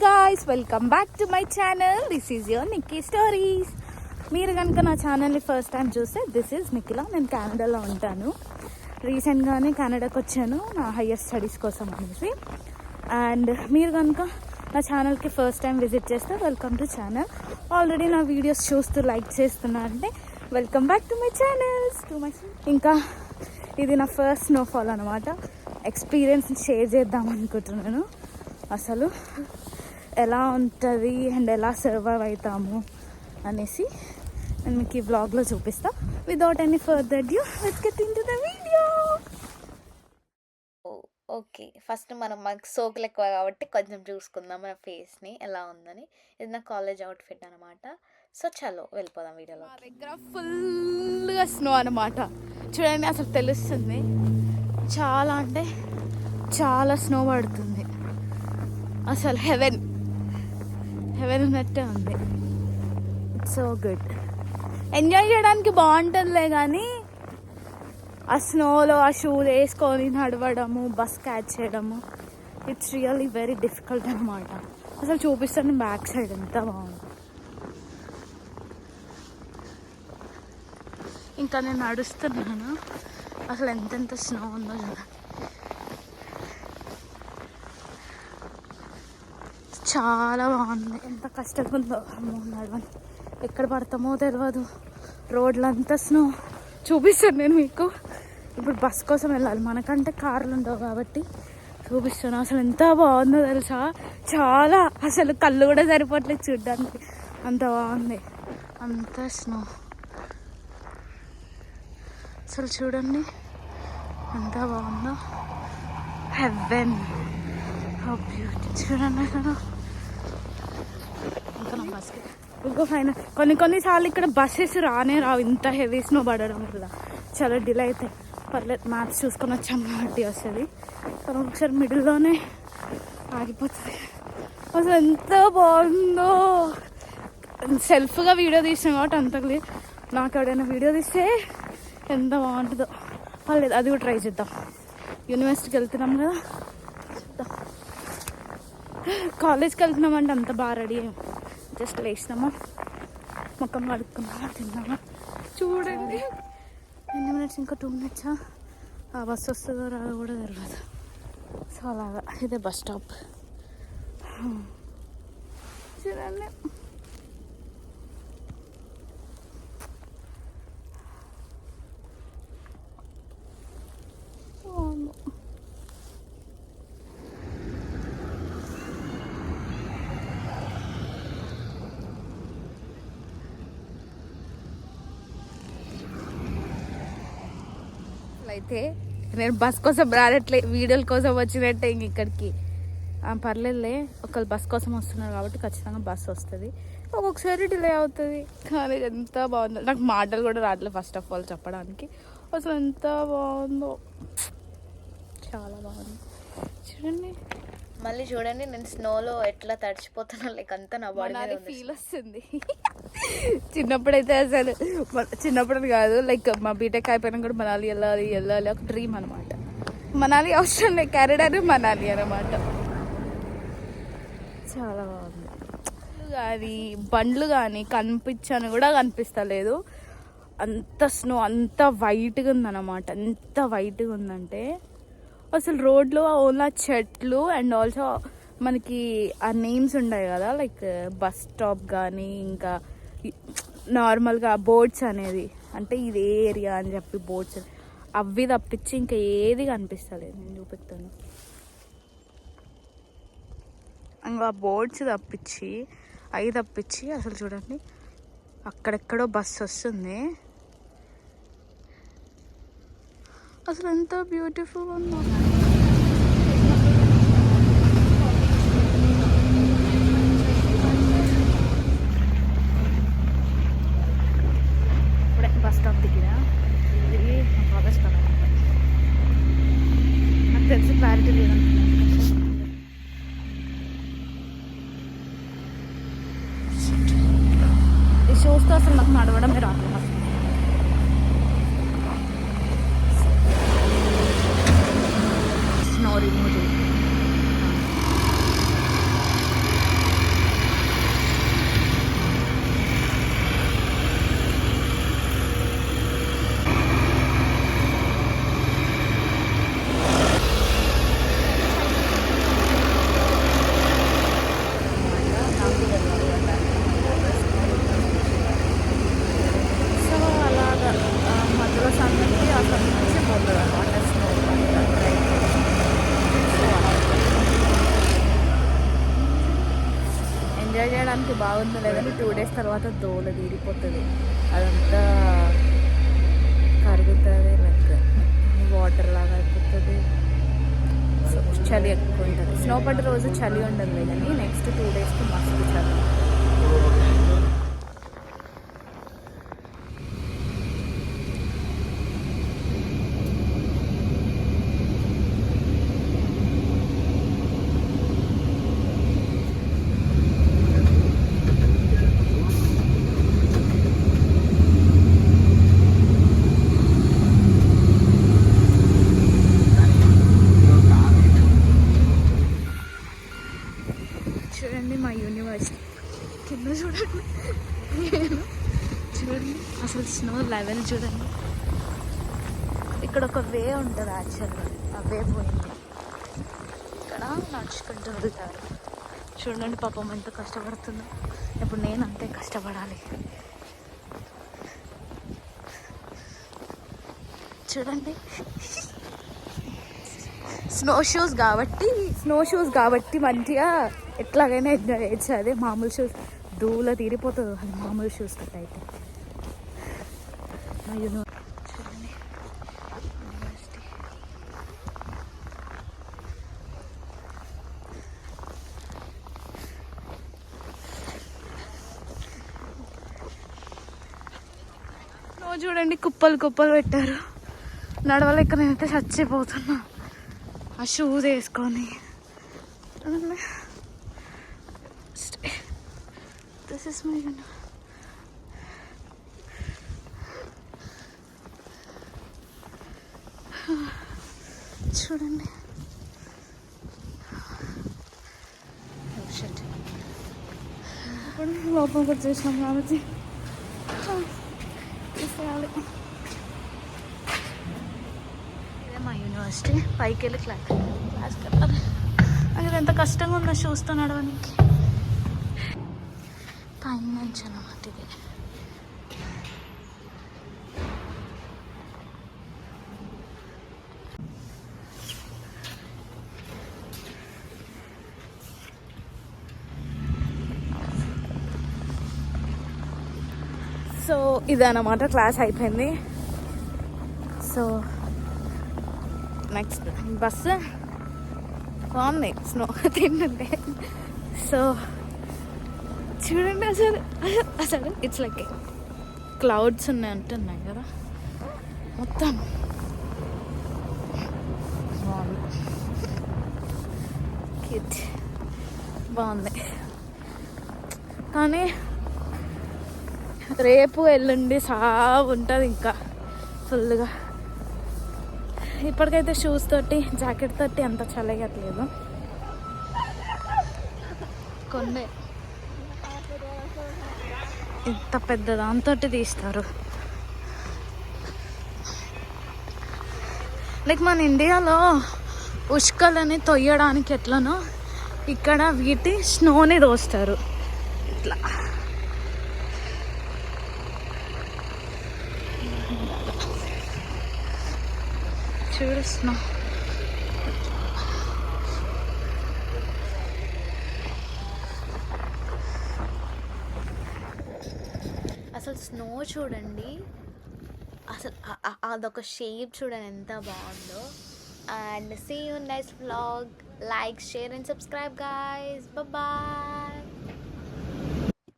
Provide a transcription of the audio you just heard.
Guys, welcome back to my channel. This is your Nikki stories. మీరు కనుక నా ఛానల్ని ఫస్ట్ టైం చూస్తే దిస్ ఈజ్ నిఖిల. నేను కెనడాలో ఉంటాను. రీసెంట్గానే కెనడాకి వచ్చాను నా హయ్యర్ స్టడీస్ కోసం అనేసి. అండ్ మీరు కనుక నా ఛానల్కి ఫస్ట్ టైం విజిట్ చేస్తే వెల్కమ్ టు ఛానల్. ఆల్రెడీ నా వీడియోస్ చూస్తూ లైక్ చేస్తున్నారంటే welcome back to my channels. ఇంకా ఇది నా ఫస్ట్ స్నోఫాల్ అనమాట. ఎక్స్పీరియన్స్ షేర్ చేద్దాం అనుకుంటున్నాను. అసలు ఎలా ఉంటుంది అండ్ ఎలా సర్వైవ్ అవుతాము అనేసి నేను మీకు ఈ వ్లాగ్లో చూపిస్తా. Without any further due let's get into the video. Okay, first మనకు సోకులు ఎక్కువ కాబట్టి కొంచెం చూసుకుందాం మన ఫేస్ని ఎలా ఉందని. ఇది నా కాలేజ్ అవుట్ఫిట్ అనమాట. సో చలో వెళ్ళిపోదాం వీడియోలో. మా దగ్గర ఫుల్గా స్నో అనమాట. చూడండి, అసలు తెలుస్తుంది చాలా అంటే చాలా స్నో పడుతుంది. అసలు హెవెన్ ఉన్నట్టే ఉంది. It's so good. ఎంజాయ్ చేయడానికి బాగుంటుందిలే, కానీ ఆ స్నోలో ఆ షూలు వేసుకొని నడవడము, బస్ క్యాచ్ చేయడము, ఇట్స్ రియల్లీ వెరీ డిఫికల్ట్ అనమాట. అసలు చూపిస్తాను బ్యాక్ సైడ్ ఎంత బాగుంది. ఇంకా నేను నడుస్తున్నాను. అసలు ఎంతెంత స్నో ఉందో చూడండి. చాలా బాగుంది. ఎంత కష్టంగా ఉందో నడవని. ఎక్కడ పడతామో తెలియదు. రోడ్లంతా స్నో. చూపిస్తాను నేను మీకు. ఇప్పుడు బస్ కోసం వెళ్ళాలి, మనకంటే కార్లు ఉండవు కాబట్టి చూపిస్తాను. అసలు ఎంత బాగుందో తెలుసా, చాలా. అసలు కళ్ళు కూడా సరిపోవట్లేదు చూడ్డానికి, అంత బాగుంది. అంత స్నో. అసలు చూడండి ఎంత బాగుందో. Heaven, how beauty. చూడండి అసలు. ఇంకా నా బస్కి ఇంకో ఫైన్. కొన్నిసార్లు ఇక్కడ బస్సెస్ రావు ఇంత హెవీ స్నో పడడం వల్ల. చాలా డిలే అవుతాయి. పర్లేదు, మ్యాప్స్ చూసుకొని వచ్చాం కాబట్టి వస్తుంది. కానీ ఒకసారి మిడిల్లోనే ఆగిపోతుంది. అసలు ఎంత బాగుందో. సెల్ఫ్గా వీడియో తీసాం కాబట్టి అంత క్లియర్. నాకు ఎవడైనా వీడియో తీస్తే ఎంత బాగుంటుందో. పర్లేదు, అది కూడా ట్రై చేద్దాం. యూనివర్సిటీకి వెళ్తున్నాం కదా, చూద్దాం. కాలేజ్కి వెళ్తున్నామంటే అంత బాగా రెడీ అయ్యాం. జస్ట్ లేచినామా, ముఖం కడుక్కున్నామా, తిన్నామా. చూడండి, ఎన్ని మినిట్స్, ఇంకా 2 minutes. ఆ బస్సు వస్తుందో రాదో కూడా తెలియదు. సో అలాగా ఇదే బస్ స్టాప్. చూడండి, అయితే నేను బస్ కోసం రానట్లే, వీడియోల కోసం వచ్చినట్టే. ఇంక ఇక్కడికి పర్లేదులే, ఒకళ్ళు బస్ కోసం వస్తున్నారు కాబట్టి ఖచ్చితంగా బస్సు వస్తుంది. ఒక్కొక్కసారి డిలే అవుతుంది, కానీ ఎంత బాగుందో. నాకు మాటలు కూడా రావట్లేదు ఫస్ట్ ఆఫ్ ఆల్ చెప్పడానికి. అసలు ఎంత బాగుందో, చాలా బాగుంది. చూడండి, మళ్ళీ చూడండి నేను స్నోలో ఎట్లా తడిచిపోతున్నా, లైక్ అంతా నా బాడీ ఫీల్ వస్తుంది. చిన్నప్పుడైతే అసలు, చిన్నప్పుడు కాదు, లైక్ మా బీటెక్ అయిపోయినా కూడా మనాలి వెళ్ళాలి ఒక డ్రీమ్ అనమాట. మనాలి అవసరం లేదు, కెనడానే మనాలి అనమాట. చాలా బాగుంది. కానీ బండ్లు కానీ కనిపించని కూడా కనిపిస్తలేదు. అంత స్నో, అంత వైట్గా ఉందన్నమాట. ఎంత వైట్గా ఉందంటే అసలు రోడ్లో ఓన్లీ చెట్లు అండ్ ఆల్సో మనకి ఆ నేమ్స్ ఉన్నాయి కదా, లైక్ బస్ స్టాప్ కానీ ఇంకా నార్మల్గా బోర్డ్స్ అనేది, అంటే ఇది ఏరియా అని చెప్పి బోర్డ్స్, అవి తప్పించి ఇంకా ఏది కనిపిస్తలేదు. నేను చూపిస్తాను. ఇంకా బోర్డ్స్ తప్పించి అసలు చూడండి, అక్కడెక్కడో బస్సు వస్తుంది. అసలు ఎంత బ్యూటిఫుల్ ఉందో. ఇప్పుడే బస్ స్టాప్ దిగినా. ఇది కాలేజ్ కదా, నాకు తెలిసి క్లారిటీ లేదనుకుంటున్నాను. ఈ షోస్తో అసలు నాకు నడవడమే రాదు. స్నో రిమూవ్ చూడడానికి బాగుంది లేదని 2 days తర్వాత దోల తీరిపోతుంది, అదంతా కరుగుతుంది, లైక్ వాటర్ లాగా అయిపోతుంది. సో చలి ఎక్కువ ఉంటుంది. స్నో పడ్డ రోజు చలి ఉండదు కానీ నెక్స్ట్ 2 daysకి మస్తు చలి. చూడండి మా యూనివర్సిటీ కింద చూడండి, చూడండి అసలు స్నో లెవెల్ చూడండి. ఇక్కడ ఒక వే ఉంటుంది యాక్చువల్గా, ఆ వే పోయింది. ఇక్కడ నడుచుకుంటూ వెళ్తారు. చూడండి పాపం ఎంత కష్టపడుతుందో. ఇప్పుడు నేను అంతే కష్టపడాలి. చూడండి స్నో షూస్ కాబట్టి మంచిగా ఎట్లాగైనా ఎంజాయ్ చేయొచ్చు. అదే మామూలు షూస్ ధూళ తీరిపోతుంది అది మామూలు షూస్ తోటి అయితే. చూడండి యూనివర్సిటీ. స్నో చూడండి కుప్పలు కుప్పలు పెట్టారు. నడవలేక నేనైతే చచ్చిపోతున్నా ఆ షూస్ వేసుకొని. దిస్ ఇస్ మై చూడండి. ఇప్పుడు లోపలికి వచ్చేసాం కాబట్టి తీసేయాలి. ఇదే మా యూనివర్సిటీ. పైకి వెళ్ళి క్లాస్ కట్టాలి. అది ఎంత కష్టంగా ఉందో చూస్తూ నడవడానికి. పైన నుంచి అన్నమాట ఇది. సో ఇదన్నమాట, క్లాస్ అయిపోయింది. సో నెక్స్ట్ బస్సు బాగుంది స్నో తింటుంటే. సో చూడండి అసలు ఇట్స్ లైక్ క్లౌడ్స్ ఉంటున్నాయి కదా మొత్తం. బాగుంది కానీ రేపు ఎల్లుండి సాగు ఉంటుంది ఇంకా ఫుల్గా. ఇప్పటికైతే షూస్ తోటి జాకెట్ తోటి అంత చల్లగట్లేదు. కొన్ని ఇంత పెద్ద దాంతో తీస్తారు. లైక్ మన ఇండియాలో ఉష్కలని తొయ్యడానికి ఎట్లనో ఇక్కడ వీటి స్నోని దోస్తారు ఇట్లా. చూడు స్నో. అసలు స్నో చూడండి, అసలు అదొక షేప్ చూడండి ఎంత బాగుందో. And see you next vlog. Like, share and subscribe guys. Bye bye.